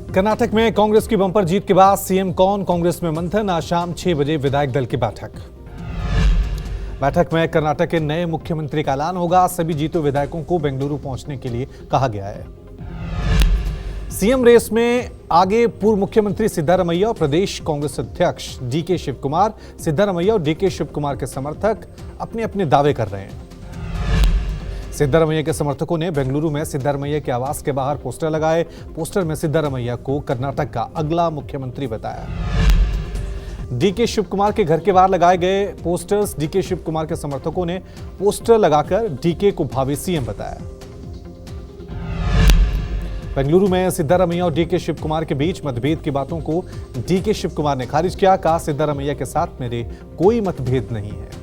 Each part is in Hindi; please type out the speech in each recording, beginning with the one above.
कर्नाटक में कांग्रेस की बंपर जीत के बाद सीएम कौन, कांग्रेस में मंथन। आज शाम 6 बजे विधायक दल की बैठक में कर्नाटक के नए मुख्यमंत्री का ऐलान होगा। सभी जीते विधायकों को बेंगलुरु पहुंचने के लिए कहा गया है। सीएम रेस में आगे पूर्व मुख्यमंत्री सिद्धारमैया और प्रदेश कांग्रेस अध्यक्ष डीके शिवकुमार। सिद्धारमैया और डीके शिवकुमार के समर्थक अपने अपने दावे कर रहे हैं। सिद्धारमैया के समर्थकों ने बेंगलुरु में सिद्धारमैया के आवास के बाहर पोस्टर लगाए। पोस्टर में सिद्धारमैया को कर्नाटक का अगला मुख्यमंत्री बताया। डीके शिवकुमार के घर के बाहर लगाए गए पोस्टर्स। डीके शिवकुमार के समर्थकों ने पोस्टर लगाकर डीके को भावी सीएम बताया। बेंगलुरु में सिद्धारमैया और डीके शिवकुमार के बीच मतभेद की बातों को डीके शिवकुमार ने खारिज किया। कहा, सिद्धारमैया के साथ मेरे कोई मतभेद नहीं है।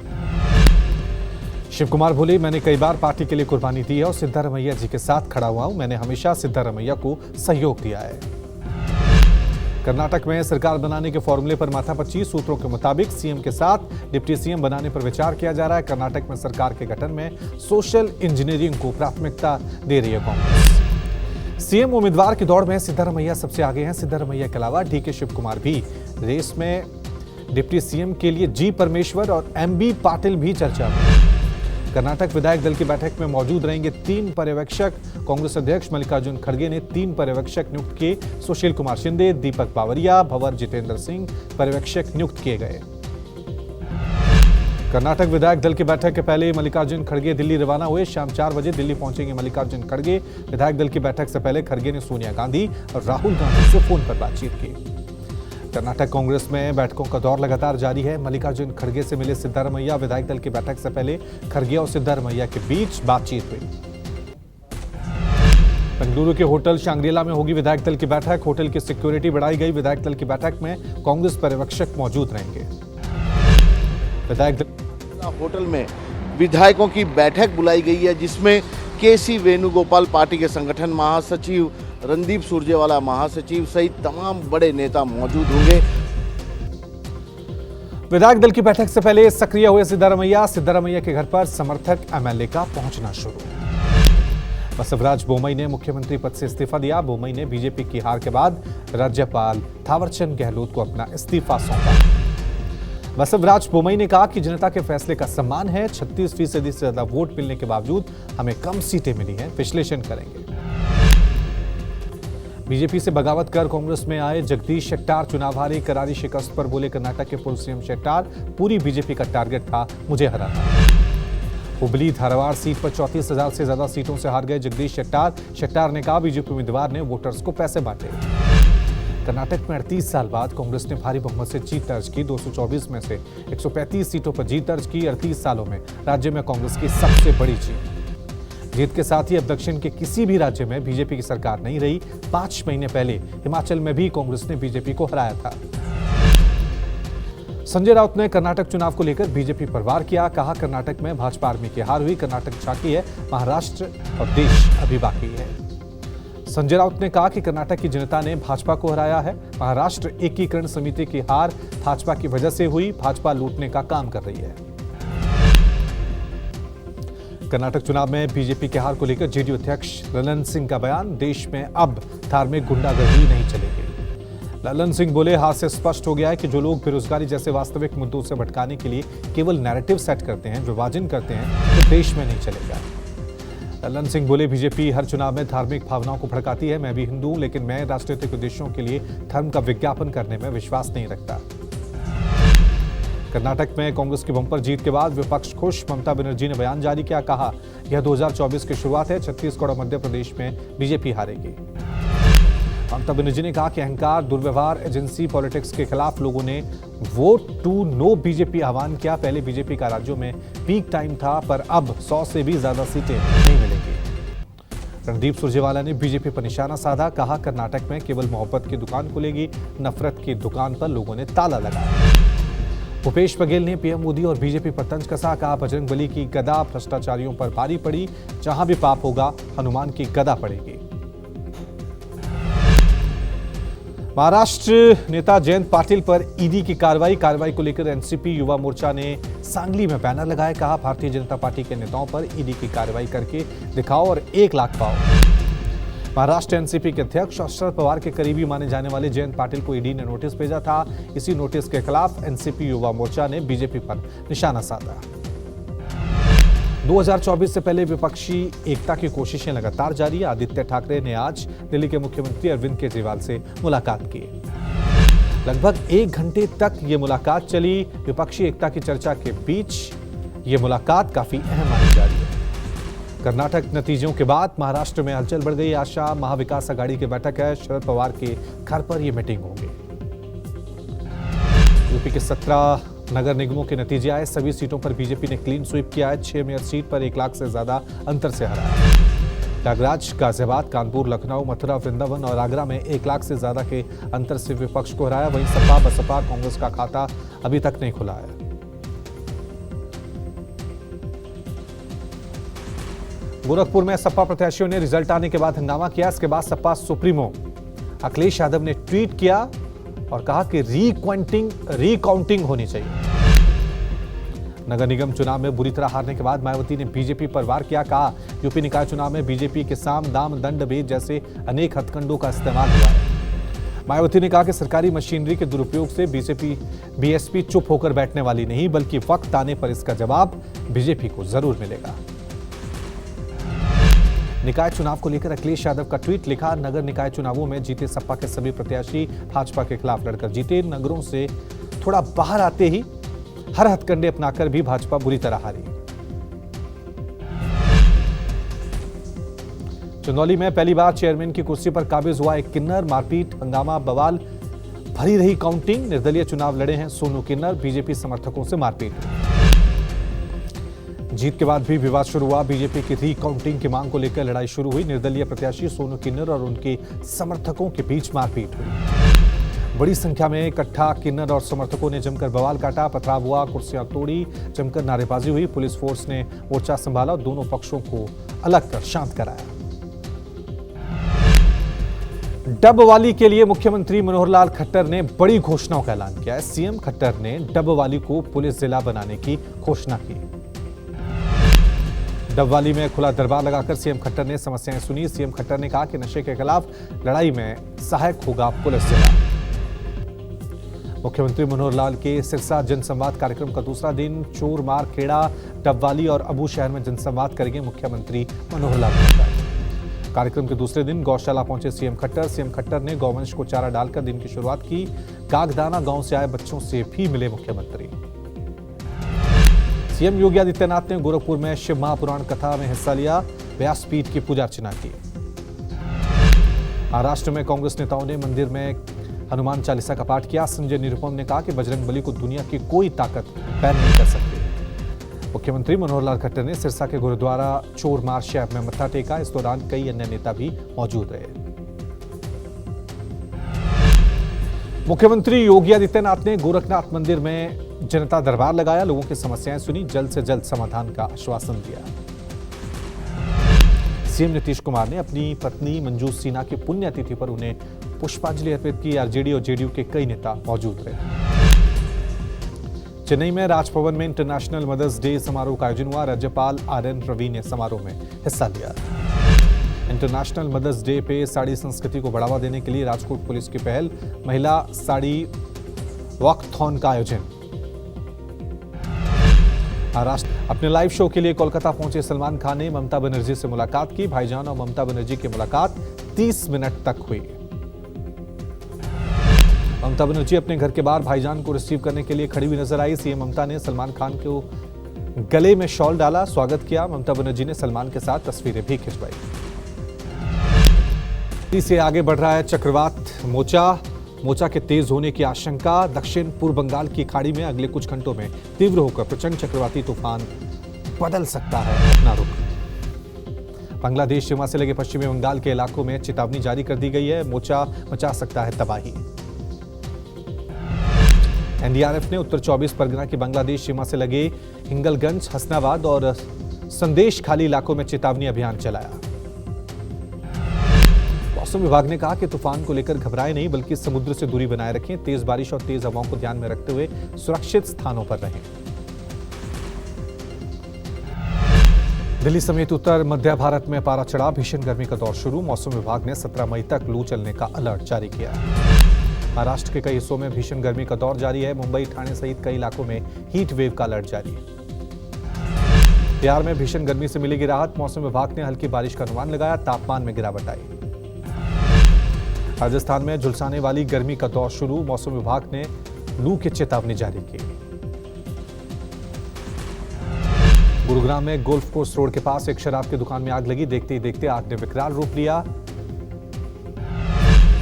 शिवकुमार बोले, मैंने कई बार पार्टी के लिए कुर्बानी दी है और सिद्धारमैया जी के साथ खड़ा हुआ हूं। मैंने हमेशा सिद्धारमैया को सहयोग दिया है। कर्नाटक में सरकार बनाने के फॉर्मूले पर माथापच्ची। सूत्रों के मुताबिक सीएम के साथ डिप्टी सीएम बनाने पर विचार किया जा रहा है। कर्नाटक में सरकार के गठन में सोशल इंजीनियरिंग को प्राथमिकता दे रही है कांग्रेस। सीएम उम्मीदवार की दौड़ में सिद्धारमैया सबसे आगे हैं। सिद्धारमैया के अलावा डीके शिवकुमार भी रेस में। डिप्टी सीएम के लिए जी परमेश्वर और एमबी पाटिल भी चर्चा में। कर्नाटक विधायक दल की बैठक में मौजूद रहेंगे 3 पर्यवेक्षक। कांग्रेस अध्यक्ष मल्लिकार्जुन खड़गे ने 3 पर्यवेक्षक नियुक्त किए। सुशील कुमार शिंदे, दीपक बावरिया, भंवर जितेंद्र सिंह पर्यवेक्षक नियुक्त किए गए। कर्नाटक विधायक दल की बैठक के पहले मल्लिकार्जुन खड़गे दिल्ली रवाना हुए। शाम 4 बजे दिल्ली पहुंचेंगे मल्लिकार्जुन खड़गे। विधायक दल की बैठक से पहले खड़गे ने सोनिया गांधी और राहुल गांधी से फोन पर बातचीत की। कर्नाटक कांग्रेस में बैठकों का दौर लगातार जारी है। मल्लिकार्जुन खड़गे से मिले सिद्धारमैया। विधायक दल की बैठक से पहले खड़गे और सिद्धारमैया के बीच बातचीत हुई। बेंगलुरु के होटल शांग्रीला में होगी विधायक दल की बैठक। होटल की सिक्योरिटी बढ़ाई गई। विधायक दल की बैठक में कांग्रेस पर्यवेक्षक मौजूद रहेंगे। विधायक दल होटल में विधायकों की बैठक बुलाई गई है, जिसमें केसी वेणुगोपाल पार्टी के संगठन महासचिव, रणदीप सुरजेवाला महासचिव सहित तमाम बड़े नेता मौजूद होंगे। विधायक दल की बैठक से पहले सक्रिय हुए सिद्धारमैया के घर पर समर्थक एमएलए का पहुंचना शुरू। बसवराज बोम्मई ने मुख्यमंत्री पद से इस्तीफा दिया। बोम्मई ने बीजेपी की हार के बाद राज्यपाल थावरचंद गहलोत को अपना इस्तीफा सौंपा। बसवराज बोम्मई ने कहा कि जनता के फैसले का सम्मान है। 36% से ज्यादा वोट मिलने के बावजूद हमें कम सीटें मिली हैं। विश्लेषण करेंगे। बीजेपी से बगावत कर कांग्रेस में आए जगदीश शेट्टार चुनाव हारे। करारी शिकस्त पर बोले कर्नाटक के पूर्व सीएम शेट्टार, पूरी बीजेपी का टारगेट था मुझे हराना। हुबली धारवाड़ सीट पर 34,000 से ज्यादा सीटों से हार गए जगदीश शेट्टार। शेट्टार ने कहा, बीजेपी उम्मीदवार ने वोटर्स को पैसे बांटे। कर्नाटक में 38 साल बाद कांग्रेस ने भारी बहुमत से जीत दर्ज की। 224 में से 135 सीटों पर जीत दर्ज की। 38 सालों में राज्य में कांग्रेस की सबसे बड़ी जीत के साथ ही अब दक्षिण के किसी भी राज्य में बीजेपी की सरकार नहीं रही। 5 महीने पहले हिमाचल में भी कांग्रेस ने बीजेपी को हराया था। संजय राउत ने कर्नाटक चुनाव को लेकर बीजेपी पर वार किया। कहा, कर्नाटक में भाजपा आर्मी की हार हुई। कर्नाटक झांकी है, महाराष्ट्र और देश अभी बाकी है। संजय राउत ने कहा कि कर्नाटक की जनता ने भाजपा को हराया है। महाराष्ट्र एकीकरण समिति की हार भाजपा की वजह से हुई। भाजपा लूटने का काम कर रही है। कर्नाटक चुनाव में बीजेपी के हार को लेकर जेडीयू अध्यक्ष ललन सिंह का बयान, देश में अब धार्मिक गुंडागर्दी नहीं चलेगी। ललन सिंह बोले, हाथ से स्पष्ट हो गया है कि जो लोग बेरोजगारी जैसे वास्तविक मुद्दों से भटकाने के लिए केवल नैरेटिव सेट करते हैं, विभाजन करते हैं, तो देश में नहीं चलेगा। ललन सिंह बोले, बीजेपी हर चुनाव में धार्मिक भावनाओं को भड़काती है। मैं भी हिंदू हूं, लेकिन मैं राजनीतिक उद्देश्यों के लिए धर्म का विज्ञापन करने में विश्वास नहीं रखता। कर्नाटक में कांग्रेस की बंपर जीत के बाद विपक्ष खुश। ममता बनर्जी ने बयान जारी किया। कहा, यह 2024 की शुरुआत है। छत्तीसगढ़ और मध्य प्रदेश में बीजेपी हारेगी। ममता बनर्जी ने कहा कि अहंकार, दुर्व्यवहार, एजेंसी पॉलिटिक्स के खिलाफ लोगों ने वोट टू नो बीजेपी आह्वान किया। पहले बीजेपी का राज्यों में पीक टाइम था, पर अब 100 से भी ज्यादा सीटें नहीं मिलेंगी। रणदीप सुरजेवाला ने बीजेपी पर निशाना साधा। कहा, कर्नाटक में केवल मोहब्बत की दुकान खुलेगी, नफरत की दुकान पर लोगों ने ताला लगाया। भूपेश बघेल ने पीएम मोदी और बीजेपी पर तंज कसा। कहा, बजरंगबली की गदा भ्रष्टाचारियों पर भारी पड़ी। जहां भी पाप होगा, हनुमान की गदा पड़ेगी। महाराष्ट्र नेता जयंत पाटिल पर ईडी की कार्रवाई को लेकर एनसीपी युवा मोर्चा ने सांगली में बैनर लगाए। कहा, भारतीय जनता पार्टी के नेताओं पर ईडी की कार्रवाई करके दिखाओ और 1 लाख पाओ। महाराष्ट्र एनसीपी के अध्यक्ष और शरद पवार के करीबी माने जाने वाले जयंत पाटिल को ईडी ने नोटिस भेजा था। इसी नोटिस के खिलाफ एनसीपी युवा मोर्चा ने बीजेपी पर निशाना साधा। 2024 से पहले विपक्षी एकता की कोशिशें लगातार जारी है। आदित्य ठाकरे ने आज दिल्ली के मुख्यमंत्री अरविंद केजरीवाल से मुलाकात की। लगभग 1 घंटे तक ये मुलाकात चली। विपक्षी एकता की चर्चा के बीच ये मुलाकात काफी अहम मानी जा रही है। कर्नाटक नतीजों के बाद महाराष्ट्र में हलचल बढ़ गई। आशा महाविकास अघाड़ी की बैठक है। शरद पवार के घर पर यह मीटिंग होगी। यूपी के 17 नगर निगमों के नतीजे आए। सभी सीटों पर बीजेपी ने क्लीन स्वीप किया है। 6 मेयर सीट पर 1 लाख से ज्यादा अंतर से हरा है। प्रयागराज, गाजियाबाद, कानपुर, लखनऊ, मथुरा, वृंदावन और आगरा में 1 लाख से ज्यादा के अंतर से विपक्ष को हराया। वहीं सपा, बसपा, कांग्रेस का खाता अभी तक नहीं खुला है। गोरखपुर में सपा प्रत्याशियों ने रिजल्ट आने के बाद हंगामा किया। इसके बाद सपा सुप्रीमो अखिलेश यादव ने ट्वीट किया और कहा कि रीकाउंटिंग होनी चाहिए। नगर निगम चुनाव में बुरी तरह हारने के बाद मायावती ने बीजेपी पर वार किया। कहा, यूपी निकाय चुनाव में बीजेपी के साम दाम दंड भेद जैसे अनेक हथकंडों का इस्तेमाल हुआ है। मायावती ने कहा कि सरकारी मशीनरी के दुरुपयोग से बीएसपी चुप होकर बैठने वाली नहीं, बल्कि वक्त आने पर इसका जवाब बीजेपी को जरूर मिलेगा। निकाय चुनाव को लेकर अखिलेश यादव का ट्वीट लिखा, नगर निकाय चुनावों में जीते सपा के सभी प्रत्याशी भाजपा के खिलाफ लड़कर जीते। नगरों से थोड़ा बाहर आते ही हर हथकंडे अपनाकर भी भाजपा बुरी तरह हारी। चंदौली में पहली बार चेयरमैन की कुर्सी पर काबिज हुआ एक किन्नर। मारपीट, हंगामा, बवाल भरी रही काउंटिंग। निर्दलीय चुनाव लड़े हैं सोनू किन्नर। बीजेपी समर्थकों से मारपीट। जीत के बाद भी विवाद शुरू हुआ। बीजेपी की रीकाउंटिंग की मांग को लेकर लड़ाई शुरू हुई। निर्दलीय प्रत्याशी सोनू किन्नर और उनके समर्थकों के बीच मारपीट हुई। बड़ी संख्या में इकट्ठा किन्नर और समर्थकों ने जमकर बवाल काटा, पथराव हुआ, कुर्सियां तोड़ी, जमकर नारेबाजी हुई। पुलिस फोर्स ने मोर्चा संभाला और दोनों पक्षों को अलग कर शांत कराया। डबवाली के लिए मुख्यमंत्री मनोहर लाल खट्टर ने बड़ी घोषणाओं का ऐलान किया है। सीएम खट्टर ने डबवाली को पुलिस जिला बनाने की घोषणा की। डबवाली में खुला दरबार लगाकर सीएम खट्टर ने समस्याएं सुनी। सीएम खट्टर ने कहा कि नशे के खिलाफ लड़ाई में सहायक होगा पुलिस जिला। मुख्यमंत्री मनोहर लाल के सिरसा जनसंवाद कार्यक्रम का दूसरा दिन। चोर मार, खेड़ा, डबवाली और अबू शहर में जनसंवाद करेंगे मुख्यमंत्री मनोहर लाल खट्टर। कार्यक्रम के दूसरे दिन गौशाला पहुंचे सीएम खट्टर। सीएम खट्टर ने गौवंश को चारा डालकर दिन की शुरुआत की। कागदाना गांव से आए बच्चों से भी मिले मुख्यमंत्री। सीएम योगी आदित्यनाथ ने गोरखपुर में शिव महापुराण कथा में हिस्सा लिया। व्यासपीठ की पूजा अर्चना की। महाराष्ट्र में कांग्रेस नेताओं ने मंदिर में हनुमान चालीसा का पाठ किया। संजय निरुपम ने कहा कि बजरंगबली को दुनिया की कोई ताकत पैर नहीं कर सकती। मुख्यमंत्री मनोहर लाल खट्टर ने सिरसा के गुरुद्वारा चोर मार शैव में मत्था टेका। इस दौरान कई अन्य नेता भी मौजूद रहे। मुख्यमंत्री योगी आदित्यनाथ ने गोरखनाथ मंदिर में जनता दरबार लगाया। लोगों की समस्याएं सुनी, जल्द से जल्द समाधान का आश्वासन दिया। सीएम नीतीश कुमार ने अपनी पत्नी मंजू सिन्हा की पुण्यतिथि पर उन्हें पुष्पांजलि अर्पित की। आरजेडी और जेडीयू के कई नेता मौजूद रहे। चेन्नई में राजभवन में इंटरनेशनल मदर्स डे समारोह का आयोजन हुआ। राज्यपाल आरएन रवि ने समारोह में हिस्सा लिया। इंटरनेशनल मदर्स डे पे साड़ी संस्कृति को बढ़ावा देने के लिए राजकोट पुलिस की पहल, महिला साड़ी वॉकथॉन का आयोजन। अपने लाइव शो के लिए कोलकाता पहुंचे सलमान खान ने ममता बनर्जी से मुलाकात की। भाईजान और ममता बनर्जी की मुलाकात 30 मिनट तक हुई। ममता बनर्जी अपने घर के बाहर भाईजान को रिसीव करने के लिए खड़ी हुई नजर आई। सीएम ममता ने सलमान खान को गले में शॉल डाला, स्वागत किया। ममता बनर्जी ने सलमान के साथ तस्वीरें भी खिंचवाई। से आगे बढ़ रहा है चक्रवात मोचा के तेज होने की आशंका। दक्षिण पूर्व बंगाल की खाड़ी में अगले कुछ घंटों में तीव्र होकर प्रचंड चक्रवाती तूफान बदल सकता है अपना रुख। बांग्लादेश सीमा से लगे पश्चिमी बंगाल के इलाकों में चेतावनी जारी कर दी गई है। मोचा मचा सकता है तबाही। एनडीआरएफ ने उत्तर 24 परगना की बांग्लादेश सीमा से लगे हिंगलगंज, हसनाबाद और संदेश खाली इलाकों में चेतावनी अभियान चलाया। मौसम विभाग ने कहा कि तूफान को लेकर घबराएं नहीं, बल्कि समुद्र से दूरी बनाए रखें। तेज बारिश और तेज हवाओं को ध्यान में रखते हुए सुरक्षित स्थानों पर रहें। दिल्ली समेत उत्तर मध्य भारत में पारा चढ़ा, भीषण गर्मी का दौर शुरू। मौसम विभाग ने 17 मई तक लू चलने का अलर्ट जारी किया। महाराष्ट्र के कई हिस्सों में भीषण गर्मी का दौर जारी है। मुंबई, ठाणे सहित कई इलाकों में हीट वेव का अलर्ट जारी है। बिहार में भीषण गर्मी से मिलेगी राहत। मौसम विभाग ने हल्की बारिश का अनुमान लगाया, तापमान में गिरावट आई। राजस्थान में झुलसाने वाली गर्मी का दौर शुरू। मौसम विभाग ने लू की चेतावनी जारी की। गुरुग्राम में गोल्फ कोर्स रोड के पास एक शराब की दुकान में आग लगी। देखते ही देखते आग ने विकराल रूप लिया।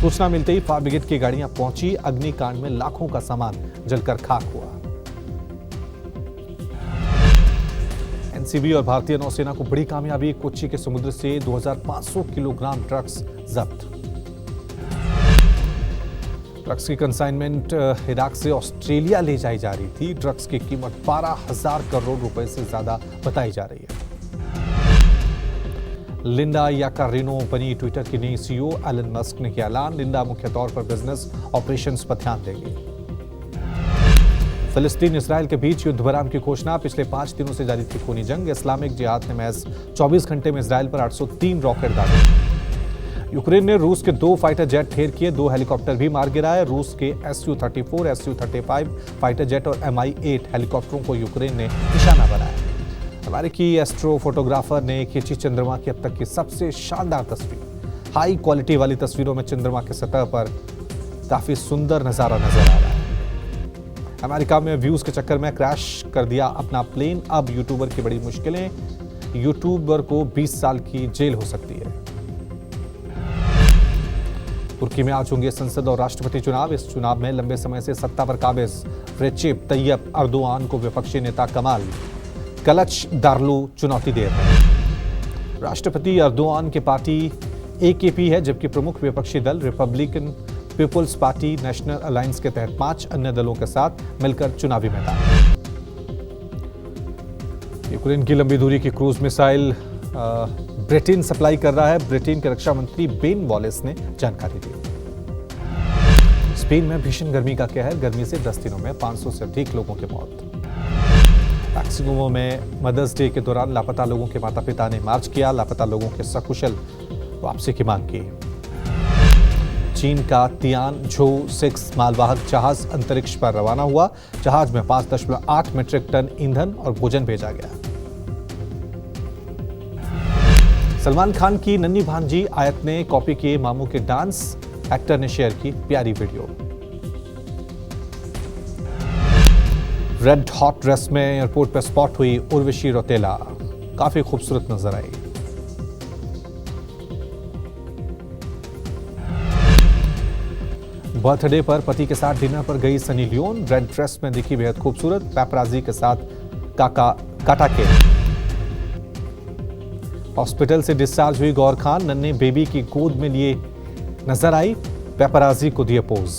सूचना मिलते ही फायर ब्रिगेड की गाड़ियां पहुंची। अग्निकांड में लाखों का सामान जलकर खाक हुआ। एनसीबी और भारतीय नौसेना को बड़ी कामयाबी, कोच्चि के समुद्र से 2500 किलोग्राम ड्रग्स जब्त। ड्रग्स की कंसाइनमेंट इराक से ऑस्ट्रेलिया ले जाई जा रही थी। ड्रग्स की कीमत 12,000 करोड़ रुपए से ज्यादा बताई जा रही है। लिंडा याकारिनो बनी ट्विटर की नई सीईओ। एलन मस्क ने किया ऐलान, लिंडा मुख्य तौर पर बिजनेस ऑपरेशंस पर ध्यान देगी। फिलिस्तीन इसराइल के बीच युद्ध विराम की घोषणा। पिछले 5 दिनों से जारी थी खूनी जंग। इस्लामिक जिहाद ने महज 24 घंटे में इसराइल पर 803 रॉकेट दागे। यूक्रेन ने रूस के 2 फाइटर जेट ढेर किए, 2 हेलीकॉप्टर भी मार गिराए। रूस के Su-34, Su-35 फाइटर जेट और Mi-8 हेलीकॉप्टरों को यूक्रेन ने निशाना बनाया। अमेरिकी एस्ट्रो फोटोग्राफर ने खींची चंद्रमा की अब तक की सबसे शानदार तस्वीर। हाई क्वालिटी वाली तस्वीरों में चंद्रमा की सतह पर काफी सुंदर नजारा नजर आ रहा है। अमेरिका में व्यूज के चक्कर में क्रैश कर दिया अपना प्लेन। अब यूट्यूबर की बड़ी मुश्किलें। यूट्यूबर को 20 साल की जेल हो सकती है। तुर्की में आज होंगे संसद और राष्ट्रपति चुनाव। इस चुनाव में लंबे समय से सत्ता पर काबिज रेसिप तैयप अर्दोआन को विपक्षी नेता कमाल कलचदार्लू चुनौती दे रहे हैं। राष्ट्रपति अर्दोआन की पार्टी AKP है, जबकि प्रमुख विपक्षी दल Republican People's Party National Alliance के तहत 5 अन्य दलों के साथ मिलकर चुनावी मैदान। यूक्रेन की लंबी दूरी की क्रूज मिसाइल ब्रिटेन सप्लाई कर रहा है। ब्रिटेन के रक्षा मंत्री बेन वॉलेस ने जानकारी दी। स्पेन में भीषण गर्मी का कहर। गर्मी से 10 दिनों में 500 से अधिक लोगों की मौत। मैक्सिको में मदर्स डे के दौरान लापता लोगों के माता पिता ने मार्च किया। लापता लोगों के सकुशल वापसी की मांग की। चीन का तियानझू 6 मालवाहक जहाज अंतरिक्ष पर रवाना हुआ। जहाज में 5.8 मीट्रिक टन ईंधन और भोजन भेजा गया। सलमान खान की नन्ही भांजी आयत ने कॉपी किए मामू के डांस। एक्टर ने शेयर की प्यारी वीडियो। रेड हॉट ड्रेस में एयरपोर्ट पर स्पॉट हुई उर्वशी रौतेला। काफी खूबसूरत नजर आई। बर्थडे पर पति के साथ डिनर पर गई सनी लियोन। रेड ड्रेस में दिखी बेहद खूबसूरत। पैपराजी के साथ काटा के हॉस्पिटल से डिस्चार्ज हुई गौर खान। नन्हे बेबी की गोद में लिए नजर आई। पैपराजी को दिए पोज।